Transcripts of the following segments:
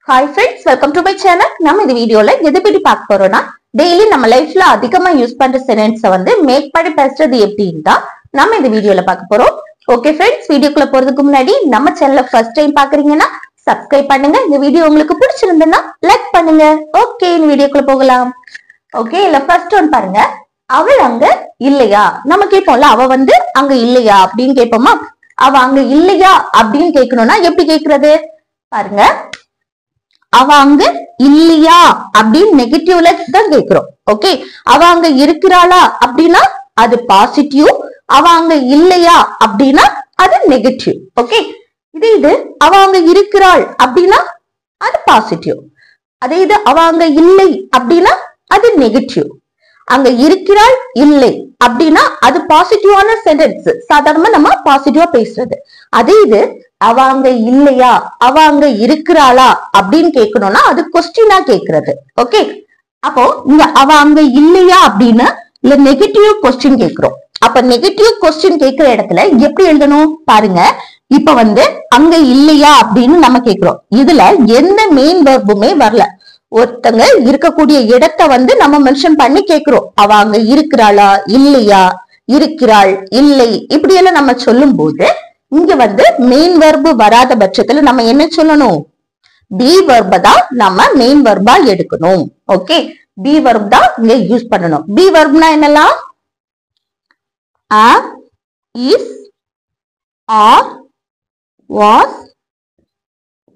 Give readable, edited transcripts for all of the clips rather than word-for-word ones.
Hi friends, welcome to my channel. நம்ம இந்த வீடியோல எதை பத்தி பார்க்க போறோம்னா டெய்லி நம்ம லைஃப்ல அதிகமா யூஸ் பண்ற சென்டென்ஸை வந்து மேக் பண்ணி பேசுறது எப்படின்னு தான் நம்ம இந்த வீடியோல பார்க்க போறோம். ஓகே ஃப்ரெண்ட்ஸ், வீடியோக்குள்ள போறதுக்கு முன்னாடி நம்ம சேனலை ஃபர்ஸ்ட் டைம் பாக்குறீங்கன்னா சப்ஸ்கிரைப் பண்ணுங்க. இந்த வீடியோ உங்களுக்கு பிடிச்சிருந்ததுன்னா லைக் பண்ணுங்க. ஓகே, இந்த வீடியோக்குள்ள போகலாம். ஓகே, இல்ல ஃபர்ஸ்ட் ஒன் பாருங்க. அவள் அங்க இல்லையா? நம்ம கேட்போம்ல, அவ வந்து அங்க இல்லையா அப்படின்னு கேட்போமா? அவ அங்க இல்லையா அப்படின்னு கேட்கணும்னா எப்படி கேட்கறது பாருங்க. அவ அங்க இல்லையா அப்படின்னு நெகட்டிவ்ல தான் கேக்குறோம். ஓகே, அவ அங்க இருக்கிறாளா அப்படின்னா அது பாசிட்டிவ். அவ அங்க இல்லையா அப்படின்னா அது நெகட்டிவ். ஓகே, இது அவ அங்க இருக்கிறாள் அப்படின்னா அது பாசிட்டிவ். அதே இது அவ அங்க இல்லை அப்படின்னா அது நெகட்டிவ். அங்க இருக்கிறாள் இல்லை அப்படின்னா அது பாசிட்டிவான சென்டென்ஸ். சாதாரணமா நம்ம பாசிட்டிவா பேசுறது. அதே இது அவ அங்க இல்லையா, அவ அங்க இருக்கிறாளா அப்படின்னு கேட்கணும்னா அது கொஸ்டினா கேக்குறது. ஓகே, அப்போ இங்க அவ அங்க இல்லையா அப்படின்னு இல்ல நெகட்டிவ் கொஸ்டின் கேக்குறோம். அப்ப நெகட்டிவ் கொஸ்டின் கேட்கிற இடத்துல எப்படி எழுதணும் பாருங்க. இப்ப வந்து அங்க இல்லையா அப்படின்னு நம்ம கேக்குறோம். இதுல எந்த மெயின் வெர்புமே வரல. ஒருத்தங்க இருக்கக்கூடிய இடத்தை வந்து நம்ம மென்ஷன் பண்ணி கேக்குறோம். அவ அங்க இருக்கிறாளா இல்லையா, இருக்கிறாள் இல்லை இப்படி எல்லாம் நம்ம சொல்லும் போது இங்க வந்து மெயின் வெர்பு வராத பட்சத்துல நம்ம என்ன சொல்லணும்? பி வெர்ப தான் நம்ம மெயின் வெர்பா எடுக்கணும். ஓகே, பி வெர்ப் தான் இங்க யூஸ் பண்ணணும். பி வெர்ப்னா என்னலாம்? am, is, are, was,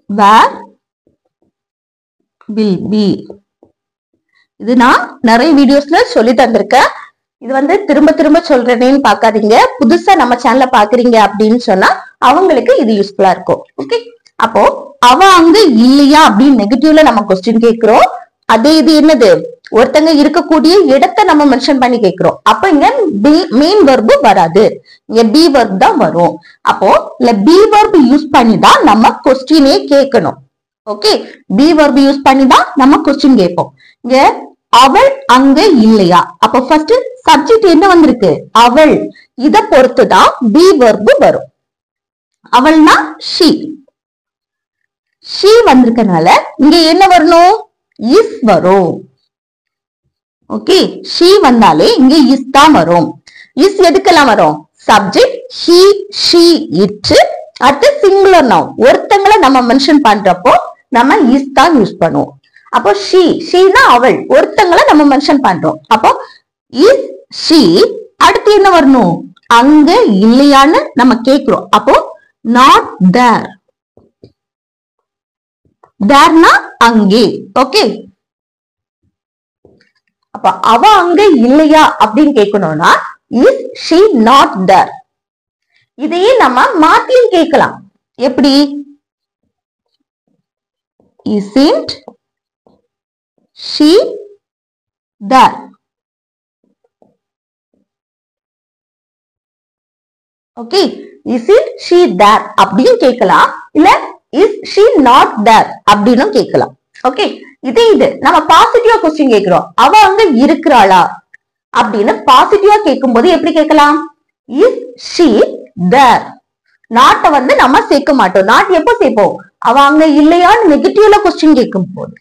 were, will be. இது நான் நிறைய வீடியோஸ்ல சொல்லி தந்திருக்கேன். இது வந்து திரும்ப திரும்ப சொல்றேன்னு பாக்காதீங்க. புதுசா நம்ம சேனல்ல பாக்குறீங்க அப்படின்னு சொன்னா அவங்களுக்கு இது யூஸ்ஃபுல்லா இருக்கும். ஓகே, அப்போ அவ அங்க இல்லையா அப்படின்னு நெகட்டிவ்ல நம்ம கொஸ்டின் கேக்குறோம். அதே இது என்னது? ஒருத்தங்க இருக்கக்கூடிய இடத்தை நம்ம மென்ஷன் பண்ணி கேக்குறோம். அப்ப இங்க மெயின் வெர்பு வராது, இங்க பி வெர்ப் தான் வரும். அப்போ இல்ல பி வெர்ப் யூஸ் பண்ணி தான் நம்ம கொஸ்டினே கேட்கணும். ஓகே, பி வெர்ப் யூஸ் பண்ணி தான் நம்ம கொஸ்டின் கேட்போம். இங்க அவள் அங்க இல்லையா, அப்ப ஃபர்ஸ்ட் சப்ஜெக்ட் என்ன வந்திருக்கு? அவள். இத பொறுத்துதான் பி வெர்ப் வரும். அவள்னா she. she வந்திருக்கனால இங்க என்ன வரணும்? is வரும். ஓகே, she வந்தாலே இங்க is தான் வரும். is எதுக்கெல்லாம் வரும்? Subject he, she, it. அடுத்து சிங்குலர் நவுன். ஒருத்தங்களை நம்ம மென்ஷன் பண்றப்போ நம்ம is தான் யூஸ் பண்ணுவோம். அப்போ she னா அவள். ஒருத்தங்களை நம்ம மென்ஷன் பண்றோம். அப்போ is she. அடுத்து என்ன வரணும்? அங்க இல்லையான்னு நம்ம கேக்குறோம். அப்போ not there. thereனா அங்கே. ஓகே, அப்ப அவ அங்க இல்லையா அப்படின்னு கேட்கணும்னா is she not there. இதையே நம்ம மாத்தியும் கேட்கலாம். எப்படி? isn't she there. Okay, isn't she there அப்படின்னு கேட்கலாம். இல்ல is she not there அப்படின்னு கேட்கலாம். ஓகே, இது நம்ம பாசிட்டிவா கொஸ்டின் கேட்கிறோம். அவ அங்க இருக்கிறாளா அப்படின்னு பாசிட்டிவா கேட்கும் போது எப்படி கேட்கலாம்? is she there. நாட்ட வந்து நம்ம சேர்க்க மாட்டோம். நாட் எப்போ சேர்ப்போம்? அவ அங்க இல்லையான்னு நெகட்டிவ்ல கொஸ்டின் கேட்கும் போது.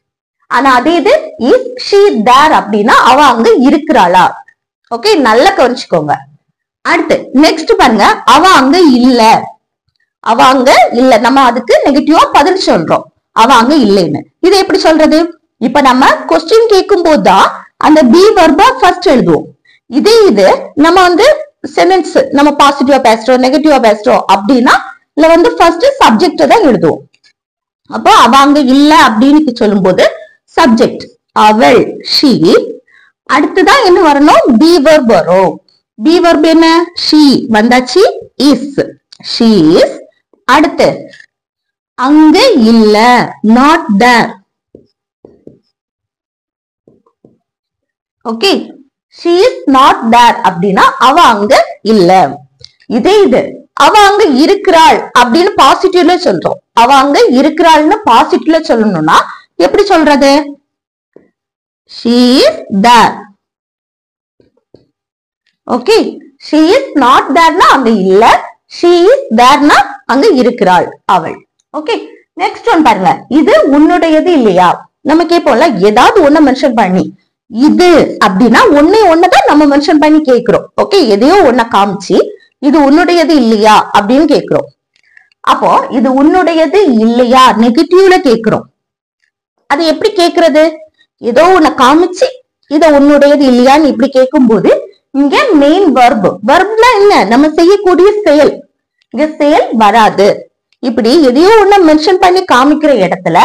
ஆனா அதே இது is she there அப்படின்னா அவ அங்க இருக்கிறாளா. ஓகே, நல்லா கவனிச்சுக்கோங்க. அடுத்து நெக்ஸ்ட் பாருங்க. அவ அங்க இல்ல. அவ அங்க இல்ல, நம்ம அதுக்கு நெகட்டிவா பதில் சொல்றோம். அவ அங்க இல்லைன்னு. இதை எப்படி சொல்றது? இப்ப நம்ம கொஸ்டின் கேட்கும் போதுதான் அந்த பி வெர்பா ஃபர்ஸ்ட் எழுதுவோம். இதே இது நம்ம வந்து சென்டென்ஸ் நம்ம பாசிட்டிவா பேசுறோம் நெகட்டிவா பேசுறோம் அப்படின்னா இல்ல வந்து ஃபர்ஸ்ட் சப்ஜெக்ட் தான் எழுதுவோம். அப்போ அவ அங்க இல்ல அப்படின்னு சொல்லும் போது சப்ஜெக்ட் அவள் she. அடுத்துதான் என்ன வரணும்? பி வெர்ப் வரும். பி வெர்ப் என்ன? she வந்தாச்சு. is, she is. அடுத்து அங்க இல்ல not there. Okay, she is not there அப்படின்னா அவ அங்க இல்ல. இதே இது அவ அங்க இருக்கிறாள் அப்படின்னு பாசிட்டிவ்ல சொல்றோம். அவ அங்க இருக்கிறாள்னு பாசிட்டிவ்ல சொல்லணும்னா எப்படி சொல்றது? she is there. Okay, she is not there னா அங்க இல்ல, she is there னா அங்க இருக்கிறாள் அவள். ஓகே, நெக்ஸ்ட் ஒன் பாருங்க, இது உன்னுடையது இல்லையா? நம்ம கேட்போம்ல, ஏதாவது ஒண்ணு மென்ஷன் பண்ணி இது அப்படின்னா ஒன்னே ஒண்ணுதான் நம்ம மென்ஷன் பண்ணி கேட்கிறோம். ஓகே, எதையோ ஒன்ன காமிச்சு இது உன்னுடையது இல்லையா அப்படின்னு கேட்கிறோம். அப்போ இது உன்னுடையது இல்லையா நெகட்டிவ்ல கேட்கிறோம். அது எப்படி கேட்கறது? ஏதோ ஒன்ன காமிச்சு இத உன்னுடையது இல்லையான்னு இப்படி கேட்கும் போது இங்க மெயின் வெர்ப். வெர்ப்னா என்ன? நம்ம செய்யக்கூடிய செயல். இங்க செயல் வராது. இப்படி எதையோ ஒண்ணு மென்ஷன் பண்ணி காமிக்கிற இடத்துல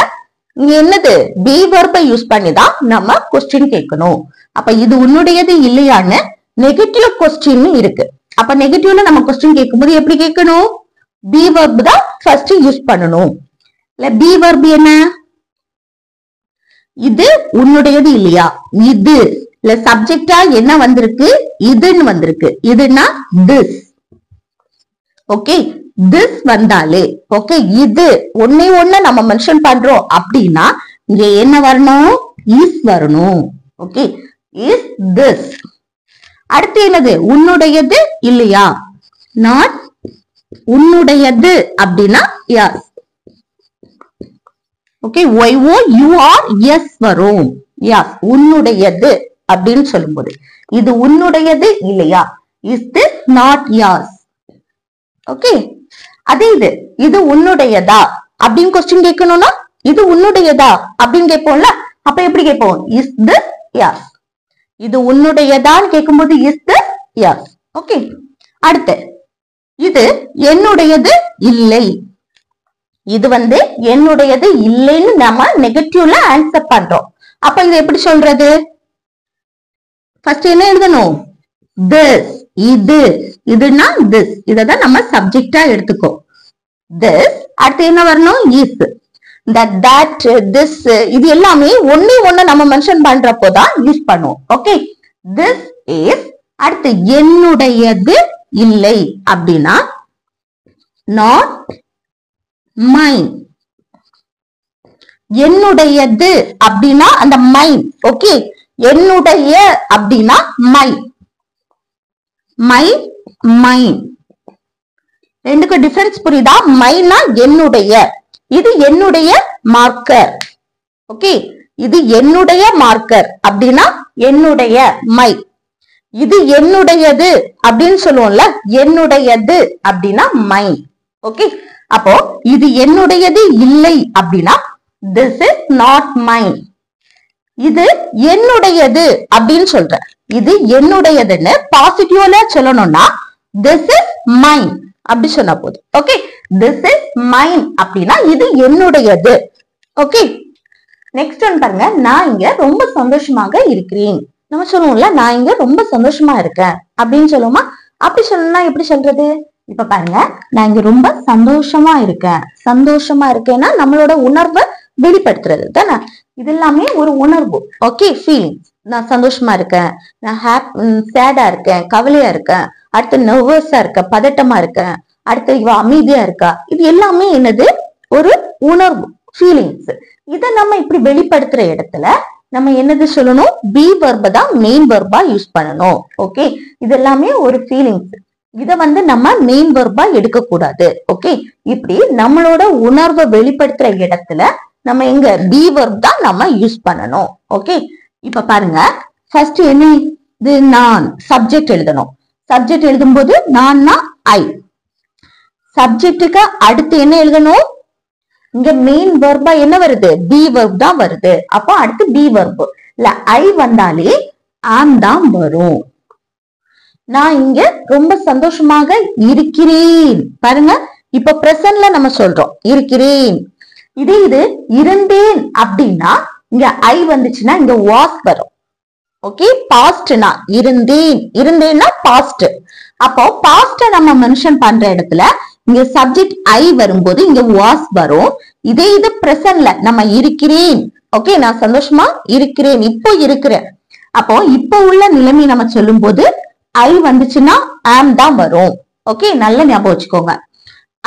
இங்க என்னது? பி வெர்பை யூஸ் பண்ணி தான் நம்ம கொஸ்டின் கேட்கணும். அப்ப இது உன்னுடையது இல்லையான்னு நெகட்டிவ் கொஸ்டின் இருக்கு. அப்ப நெகட்டிவ்ல நம்ம கொஸ்டின் கேட்கும்போது எப்படி கேட்கணும்? பி வெர்ப் தான் ஃபர்ஸ்ட் யூஸ் பண்ணணும். இல்ல பி வெர்ப் என்ன? இது உன்னுடையது இல்லையா? இது இல்ல சப்ஜெக்டா என்ன வந்திருக்கு? இதுன்னு வந்திருக்கு. இதுனா திஸ். ஓகே, திஸ் வந்தாலே ஓகே, இது ஒன்னே ஒண்ணு நம்ம மென்ஷன் பண்றோம் அப்படின்னா இங்க என்ன வரணும்? இஸ் வரணும். Okay, is this. அடுத்து என்னது? உன்னுடையது இல்லையா? நாட் உன்னுடையது அப்படின்னா yes. Okay, YO UR yes வரும். yes, உன்னுடையது அப்படின்னு சொல்லும்போது இது உன்னுடையது இல்லையா? Is this not yours? Okay, அதே இது உன்னுடையதா அப்படின்னு கொஸ்டின் கேட்கணும்னா இது உன்னுடையதா அப்படின்னு கேட்போம்ல. அப்ப எப்படி கேட்போம்? Is this yours? இது உன்னுடையதான்னு கேட்கும்போது இஸ் திஸ் yours? ஓகே, அடுத்து இது என்னுடையது இல்லை. இது என்னுடையது இல்லைன்னு நம்ம நெகட்டிவ்ல ஆன்சர் பண்றோம். அப்ப இது எப்படி சொல்றது? ஃபர்ஸ்ட் என்ன எழுதணும்? திஸ். இது இதுனா திஸ். இததான் நம்ம சப்ஜெக்டா எடுத்துக்கோ. திஸ். அடுத்து என்ன வரணும்? இஸ். தட் திஸ் இது எல்லாமே ஒண்ணே ஒண்ணு நம்ம மென்ஷன் பண்றப்போதான் யூஸ் பண்ணுவோம். Okay, this is. அடுத்து என்னுடையது இல்லை அப்படின்னா நாட் மைன். என்னுடையது அப்படின்னா அந்த மைன். ஓகே, என்னுடைய அப்படின்னா மை. மை மைன் ரெண்டுக்கு டிஃபரன்ஸ் புரியுதா? மைனா என்னுடைய. இது என்னுடைய மார்க்கர். ஓகே, இது என்னுடைய மார்க்கர் அப்படின்னா என்னுடைய மை. இது என்னுடையது அப்படின்னு சொல்லுவோம்ல, என்னுடையது அப்படின்னா மைன். ஓகே, அப்போ இது என்னுடையது இல்லை அப்படின்னா this is not mine. இது என்னுடையது அப்படின்னு சொல்ற. இது என்னுடையதுன்னு பாசிட்டிவ்ல சொல்லணும்னா this is mine அப்படி சொன்னா போதும். ஓகே, this is mine அப்படின்னா இது என்னுடையது. ஓகே, நெக்ஸ்ட் ஒன் பாருங்க, நான் இங்க ரொம்ப சந்தோஷமாக இருக்கிறேன். நம்ம சொல்லுவோம்ல, நான் இங்க ரொம்ப சந்தோஷமா இருக்கேன் அப்படின்னு சொல்லுவோமா? அப்படி சொல்லணும்னா எப்படி சொல்றது? இப்ப பாருங்க, நான் இங்க ரொம்ப சந்தோஷமா இருக்கேன். சந்தோஷமா இருக்கேன்னா நம்மளோட உணர்வை வெளிப்படுத்துறது தானே. இது எல்லாமே ஒரு உணர்வு. Okay, feelings. நான் சந்தோஷமா இருக்கேன், நான் சேடா இருக்கேன், கவலையா இருக்கேன், அடுத்து நர்வஸா இருக்கேன், பதட்டமா இருக்கேன், அடுத்து இவ அமைதியா இருக்கா. இது எல்லாமே என்னது? ஒரு உணர்வு, ஃபீலிங்ஸ். இத நம்ம இப்படி வெளிப்படுத்துற இடத்துல நம்ம என்னது சொல்லணும்? பி வெர்ப தான் மெயின் வெர்பா யூஸ் பண்ணணும். ஓகே, இது எல்லாமே ஒரு ஃபீலிங்ஸ். இத நம்ம மெயின் வெர்பா எடுக்க கூடாது. ஓகே, இப்படி நம்மளோட உணர்வை வெளிப்படுத்துற இடத்துல நம்ம எங்க பி வெர்ப் தான் நம்ம யூஸ் பண்ணணும். ஓகே, இப்ப பாருங்க, ஃபர்ஸ்ட் என்ன? இது நான் சப்ஜெக்ட் எழுதணும். சப்ஜெக்ட் எழுதும் போது நான்னா ஐ. சப்ஜெக்டுக்கு அடுத்து என்ன எழுதணும்? இங்க மெயின் வெர்பா என்ன வருது? பி வெர்ப் தான் வருது. அப்போ அடுத்து பி வெர்ப் இல்ல ஐ வந்தாலே ஆம் தான் வரும். நான் இங்க ரொம்ப சந்தோஷமாக இருக்கிறேன். பாருங்க, இப்ப பிரசன்ட்ல நம்ம சொல்றோம் இருக்கிறேன். இது இருந்தேன் அப்படின்னா இங்க ஐ வந்துச்சுன்னா இங்க வாஸ் வரும். ஓகே, பாஸ்ட்னா இருந்தேன். இருந்தேன்னா பாஸ்ட். அப்போ பாஸ்ட நம்ம மென்ஷன் பண்ற இடத்துல இங்க சப்ஜெக்ட் ஐ வரும்போது இங்க வாஸ் வரும். இது பிரசன்ட்ல நம்ம இருக்கிறேன். ஓகே, நான் சந்தோஷமா இருக்கிறேன், இப்போ இருக்கிறேன். அப்போ இப்போ உள்ள நிலைமை நம்ம சொல்லும் போது ஐ வந்துச்சுன்னா ஆம் தான் வரும். ஓகே, நல்ல ஞாபகம் வச்சுக்கோங்க.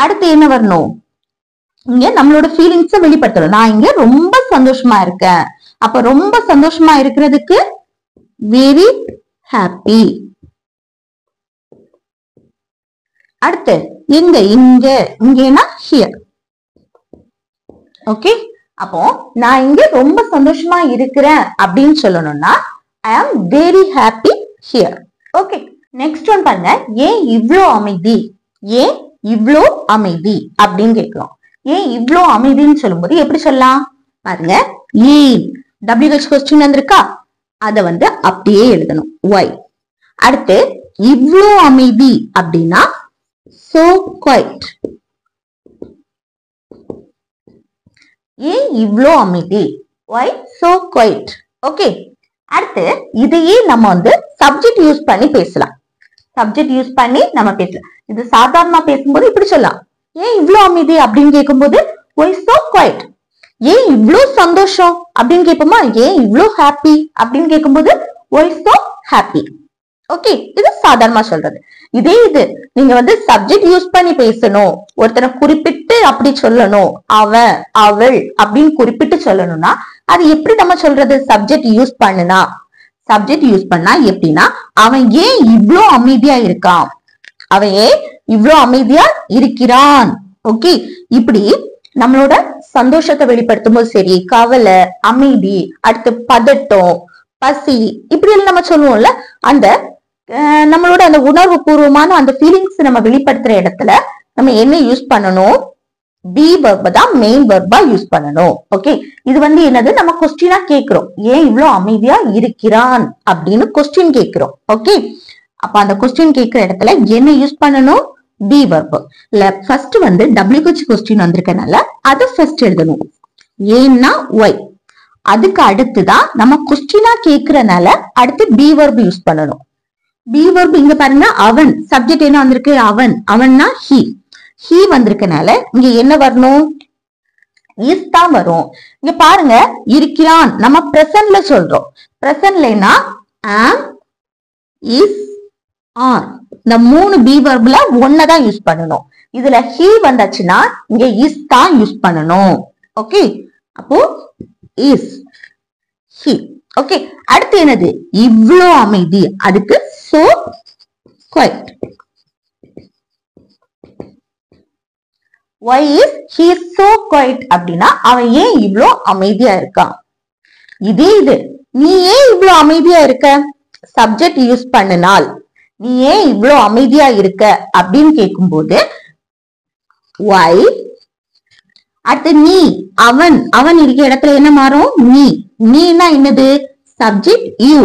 அடுத்து என்ன வரணும்? இங்க நம்மளோட ஃபீலிங்ஸை வெளிப்படுத்தணும். நான் இங்க ரொம்ப சந்தோஷமா இருக்கேன். அப்ப ரொம்ப சந்தோஷமா இருக்கிறதுக்கு வெரி ஹாப்பி. அடுத்து இங்கன்னா ஹியர். ஓகே, அப்போ நான் இங்க ரொம்ப சந்தோஷமா இருக்கிறேன் அப்படின்னு சொல்லணும்னா I am very happy here. Okay, next one பாருங்க, ஏன் இவ்ளோ அமைதி, ஏன் இவ்ளோ அமைதி அப்படின்னு கேட்கிறோம். ஏன் இவ்ளோ அமைதின்னு சொல்லும்போது எப்படி சொல்லலாம் பாருங்க, ஏன் WH கொஸ்டின் வந்திருக்கா, அத வந்து அப்படியே எழுதணும் why. அடுத்து இவ்ளோ அமைதி அப்படின்னா so quiet. ஏன் இவ்ளோ அமைதி, why so quiet. ஓகே, அடுத்து இதையே நம்ம வந்து சப்ஜெக்ட் யூஸ் பண்ணி பேசலாம். சப்ஜெக்ட் யூஸ் பண்ணி நம்ம பேசலாம். இது சாதாரணமா பேசும்போது இப்படி சொல்லலாம், ஏன் இவ்ளோ அமைதி அப்படின்னு கேட்கும்போது why so quiet. ஏன் இவ்ளோ சந்தோஷம் அப்படின்னு கேட்போமா, ஏன் இவ்ளோ ஹாப்பி அப்படின்னு கேட்கும்போது why so happy. ஓகே, இது சாதாரணமா சொல்றது. இதே இது நீங்க வந்து சப்ஜெக்ட் யூஸ் பண்ணி பேசணும், ஒருத்தனை குறிப்பிட்டு அப்படி சொல்லணும், அவன் அவள் அப்படின்னு குறிப்பிட்டு சொல்லணும்னா அது எப்படி நம்ம சொல்றது, சப்ஜெக்ட் யூஸ் பண்ணுனா. சப்ஜெக்ட் யூஸ் பண்ணா எப்படின்னா, அவன் ஏன் இவ்ளோ அமைதியா இருக்கான், அவன் ஏன் இவ்ளோ அமைதியா இருக்கிறான். ஓகே, இப்படி நம்மளோட சந்தோஷத்தை வெளிப்படுத்தும் போது சரி, கவலை, அமைதி, அடுத்து பதட்டம், பசி, இப்படி எல்லாம் நம்ம சொல்லுவோம்ல, அந்த நம்மளோட அந்த உணர்வு பூர்வமான அந்த ஃபீலிங்ஸ் நம்ம வெளிப்படுத்துற இடத்துல நம்ம என்ன யூஸ் பண்ணணும், பி வெர்ப் தான் மெயின் வெர்பா யூஸ் பண்ணணும். ஓகே, இது வந்து என்னது, நம்ம கொஸ்டினா கேக்குறோம், ஏன் இவ்ளோ அமைதியா இருக்கிறான் அப்படின்னு கொஸ்டின் கேக்குறோம். ஓகே, அப்ப அந்த கொஸ்டின் கேட்கிற இடத்துல என்ன யூஸ் பண்ணணும், பி வெர்ப். இல்ல ஃபர்ஸ்ட் வந்து WH கொஸ்டின் வந்திருக்கனால அதை ஃபர்ஸ்ட் எழுதணும், ஏன்னா ஒய். அதுக்கு அடுத்துதான் நம்ம கொஸ்டினா கேக்குறனால அடுத்து பி வெர்ப் யூஸ் பண்ணணும். பி வெர்ப் இங்க பாருங்க, அவன் சப்ஜெக்ட் என்ன வந்திருக்கு, அவன், அவன்னா ஹி. ஹி வந்திருக்கனால இங்க என்ன வரணும், இஸ் தான் வரும். இங்க பாருங்க, இருக்கிறான் நம்ம பிரசன்ட்ல சொல்றோம். பிரசன்ட்லனா am, is, are, இந்த மூணு பி வெர்ப்ல ஒன்னதான் யூஸ் பண்ணணும். இதுல ஹி வந்தாச்சுன்னா இங்க இஸ் தான் யூஸ் பண்ணணும். ஓகே, அப்போ இஸ், ஹி. ஓகே, அடுத்து என்னது, இவ்ளோ அமைதி, அதுக்கு so quiet. Why is he so quiet அப்படின்னா அவன் ஏன் இவ்ளோ அமைதியா இருக்கான். இதே இது நீ ஏன் இவ்ளோ அமைதியா இருக்க, சப்ஜெக்ட் யூஸ் பண்ணினால் நீ ஏன் இவ்ளோ அமைதியா இருக்க அப்படின்னு கேட்கும்போது why. அடுத்து நீ, அவன், அவன் இருக்க இடத்துல என்ன மாறும், நீ. நீனா என்னது, சப்ஜெக்ட் யூ.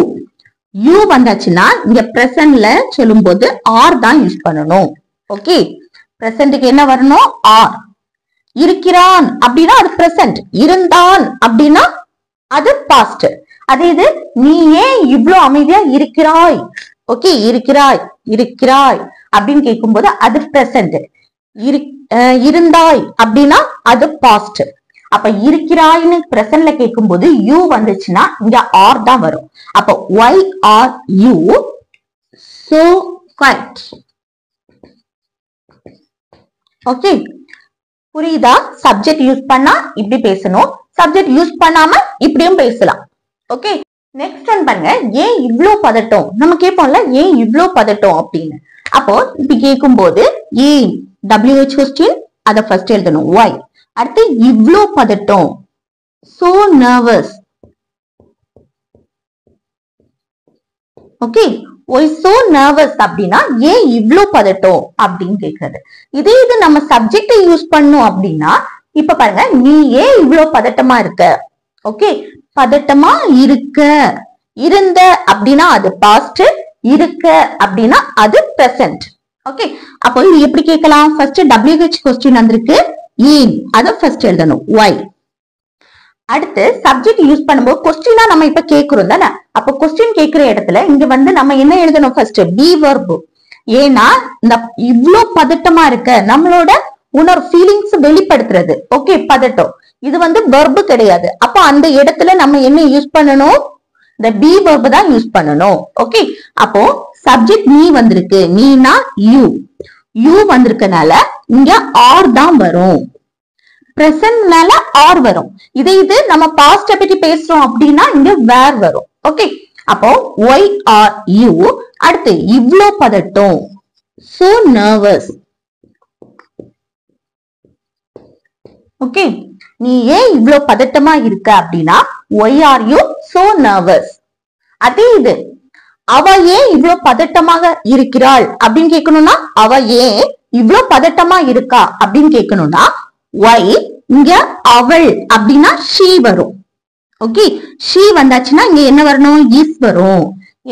யூ வந்தாச்சுன்னா இங்க பிரசன்ட்ல சொல்லும் போது ஆர் தான் யூஸ் பண்ணணும். ஓகே, பிரசன்ட்க்கு என்ன வரணும், ஆர். இருக்கிறான் அப்படின்னா அது பிரசன்ட், இருந்தான் அப்படின்னா அது பாஸ்ட். அதே இது நீ ஏன் இவ்ளோ அமைதியா இருக்கிறாய், ஓகே, இருக்கிறாய், இருக்கிறாய் அப்படின்னு கேட்கும்போது அது பிரசன்ட். இருந்தாய் அப்படின்னா அது பாஸ்ட். அப்ப இருக்கிறாய்னு பிரசன்ட்ல கேட்கும்போது யூ வந்துச்சுன்னா இங்க ஆர் தான் வரும். அப்ப why are you so quiet. Okay, புரியுதா? சப்ஜெக்ட் யூஸ் பண்ணா இப்படி பேசணும், சப்ஜெக்ட் யூஸ் பண்ணாம இப்படியும் பேசலாம். ஓகே, நெக்ஸ்ட் ஒன் பாருங்க, ஏன் இவ்ளோ பதட்டம், நம்ம கேட்போம்ல ஏன் இவ்ளோ பதட்டம் அப்படின்னு. அப்போ இப்படி கேட்கும்போது ஏன் WH கொஸ்டின் அத ஃபர்ஸ்ட் எழுதணும் why. அடுத்து இவ்ளோ பதட்டம் so nervous. Okay, why so nervous அப்படின்னா ஏன் இவ்ளோ பதட்டம் அப்படின்னு கேக்குறது. இதே இது நம்ம சப்ஜெக்ட் யூஸ் பண்ணோம் அப்படின்னா இப்ப பாருங்க, நீ ஏன் இவ்ளோ பதட்டமா இருக்க. ஓகே, பதட்டமா இருக்க, இருந்த அப்படின்னா அது பாஸ்ட், இருக்க அப்படின்னா அது பிரசன்ட். ஓகே, அப்போ இது எப்படி கேட்கலாம், ஃபர்ஸ்ட் WH கொஸ்டின் வந்திருக்கு, ஏன் அத ஃபர்ஸ்ட் எழுதணும் why. அடுத்து சப்ஜெக்ட் யூஸ் பண்ணும்போது கொஸ்டினா நம்ம இப்ப கேக்குறோம் தானே, அப்ப கொஸ்டின் கேக்குற இடத்துல இங்க வந்து நம்ம என்ன எழுதணும், ஃபர்ஸ்ட் பி வெர்ப். ஏன்னா இந்த இவ்ளோ பதட்டமா இருக்க நம்மளோட உணர்வு ஃபீலிங்ஸ் வெளிப்படுத்துறது. ஓகே, பதட்டம் இது வந்து வெர்ப் கிடையாது. அப்ப அந்த இடத்துல நம்ம என்ன யூஸ் பண்ணணும், இந்த பி வெர்ப் தான் யூஸ் பண்ணணும். ஓகே, அப்போ சப்ஜெக்ட் நீ வந்திருக்கு, நீனா யூ. யூ வந்திருக்கனால இங்க ஆர் தான் வரும், பிரசன்ட்னால ஆர் வரும். இதே இது நம்ம பாஸ்ட பத்தி பேசுறோம் அப்படின்னா இங்க வேர் வரும். ஓகே, அப்போ why are you, அடுத்து இவ்ளோ பதட்டம் so nervous. ஓகே, நீ ஏன் இவ்ளோ பதட்டமா இருக்க அப்படின்னா why are you so nervous? அதே இது அவ ஏன் இவ்ளோ பதட்டமாக இருக்கிறாள் அப்படின்னு கேட்கணும்னா அவ ஏன் இவ்ளோ பதட்டமா இருக்கா அப்படின்னு கேட்கணும்னா why, இங்க அவள் அப்படின்னா she வரும். ஓகே, she வந்தாச்சுன்னா இங்க என்ன வரணும்? is வரும்.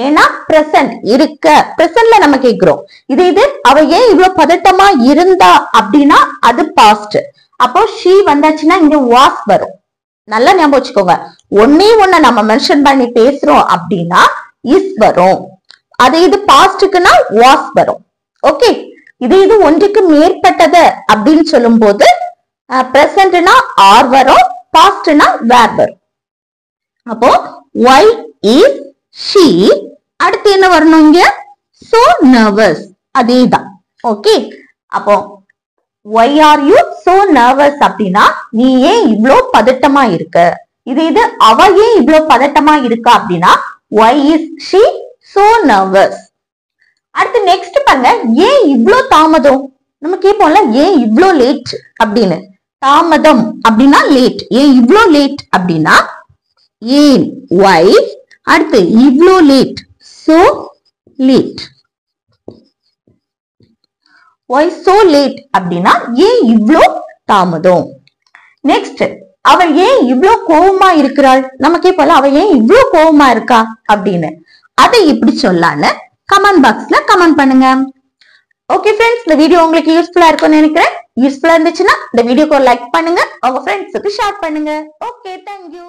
ஏன்னா பிரசன்ட் இருக்க, பிரசன்ட்ல நம்ம கேக்குறோம். இது அவ ஏன் இவ்வளவு பதட்டமா இருந்தா அப்படின்னா அது பாஸ்ட். அப்போ she வந்தாச்சுன்னா இங்க was வரும். நல்லா ஞாபகம் வச்சுக்கோங்க. ஒண்ணு நம்ம மென்ஷன் பண்ணி பேசுறோம் அப்படின்னா is வரும். அது இது பாஸ்டுக்குன்னா was வரும். ஓகே, இது ஒன்றுக்கு மேற்பட்டது அப்படின்னு சொல்லும் போது பிரசன்ட்னா are வரும், பாஸ்ட்னா were வரும். அப்போ why is she, அடுத்து என்ன வரணும் இங்க? so nervous. அதேதான். ஓகே, அப்போ why are you so nervous அப்படின்னா நீ ஏன் இவ்ளோ பதட்டமா இருக்க. இது அவ ஏன் இவ்ளோ பதட்டமா இருக்கா அப்படின்னா why is she so nervous. அடுத்து நெக்ஸ்ட் பாருங்க, ஏன் இவ்ளோ தாமதம். நம்ம கேட்போம்ல ஏன் இவ்ளோ லேட் அப்படின்னு. தாமதம் அப்படின்னா லேட். ஏன் இவ்ளோ லேட் அப்படின்னா ஏன் why, அடுத்து இவ்ளோ late so late. why so late அப்படின்னா ஏன் இவ்ளோ தாமதம். நெக்ஸ்ட், அவள் ஏன் இவ்ளோ கோவமா இருக்கிறாள். நம்ம கேட்போம்ல அவ ஏன் இவ்ளோ கோவமா இருக்கா அப்படின்னு. அதை இப்படி சொல்லலான்னு கமெண்ட் பாக்ஸ்ல கமெண்ட் பண்ணுங்க. ஓகே ஃப்ரெண்ட்ஸ், இந்த வீடியோ உங்களுக்கு யூஸ்ஃபுல்லா இருக்கும்னு நினைக்கிறேன். யூஸ்ஃபுல்லா இருந்துச்சுன்னா இந்த வீடியோக்கு ஒரு லைக் பண்ணுங்க, உங்க ஃப்ரெண்ட்ஸுக்கு ஷேர் பண்ணுங்க. Okay, thank you.